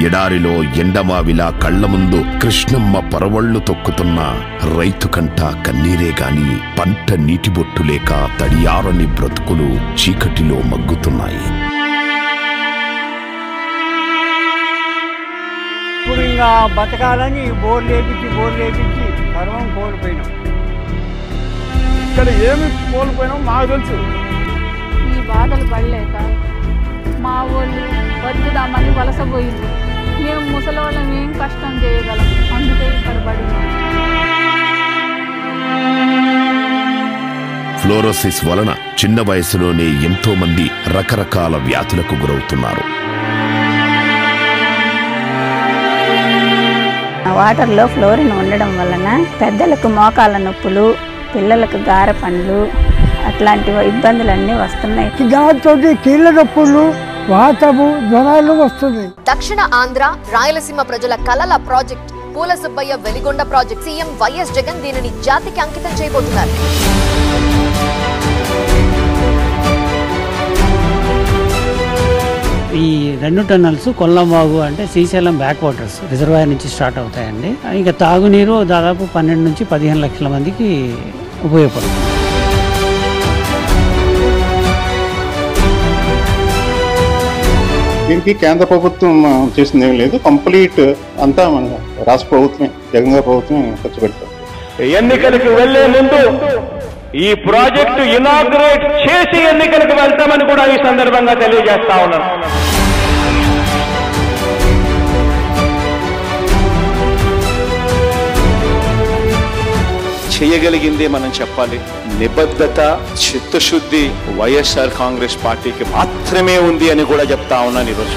ఎడారిలో ఎండమావిలా కళ్ల ముందు కృష్ణమ్మ పరవళ్లు తొక్కుతున్న రైతు కంట కన్నీరే గాని పంట నీటిబొట్టు లేక తడియారని బ్రతుకులు చీకటిలో మగ్గుతున్నాయి. ఇప్పుడు ఇంకా బతకాలని బోర్లు వేపించి సర్వం కోల్పోయినాం. ఇక్కడ ఏమి కోల్పోయినాం మాకు తెలుసు. ఈ బాధలు పడలేక మా వాళ్ళు బతుకుదామని వలసపోయింది. మేము ముసలి వాళ్ళం ఏం కష్టం చేయగలం, అందుకే ఇక్కడ పడినాం. ఫ్లోరోసిస్ వలన చిన్న వయసులోనే ఎంతో మంది రకరకాల వ్యాధులకు గురవుతున్నారు. వాటర్లో ఫ్లోరిన్ ఉండడం వలన పెద్దలకు మోకాళ్ళ నొప్పులు, పిల్లలకు గార పండ్లు అట్లాంటి ఇబ్బందులన్నీ వస్తున్నాయి. దాంతో కీళ్ళ నొప్పులు, వాతము, జ్వరాలు వస్తున్నాయి. దక్షిణ ఆంధ్ర రాయలసీమ ప్రజల కలల ప్రాజెక్ట్ పూల Subbaiah Veligonda project CM YS Jagan దీనిని జాతికి అంకితం చేయబోతున్నారు. ఈ 2 టన్నల్స్ కొల్లంవాగు అంటే శ్రీశైలం బ్యాక్ వాటర్స్ రిజర్వాయర్ నుంచి స్టార్ట్ అవుతాయండి. ఇంకా తాగునీరు దాదాపు 12 నుంచి 15 లక్షల మందికి ఉపయోగపడుతుంది. దీనికి కేంద్ర ప్రభుత్వం చేసింది ఏం లేదు, కంప్లీట్ అంతా మన రాష్ట్ర ప్రభుత్వమే, జగన్ ప్రభుత్వమే ఖర్చు పెడతారు. ఎన్నికలకు వెళ్లే ముందు ఈ ప్రాజెక్టు ఇనాగ్రేట్ చేసి ఎన్నికలకు వెళ్తామని కూడా ఈ సందర్భంగా తెలియజేస్తా ఉన్నాను. చేయగలిగిందే మనం చెప్పాలి. నిబద్ధత, చిత్తశుద్ధి వైఎస్ఆర్ కాంగ్రెస్ పార్టీకి మాత్రమే ఉంది అని కూడా చెప్తా ఉన్నాను ఈరోజు.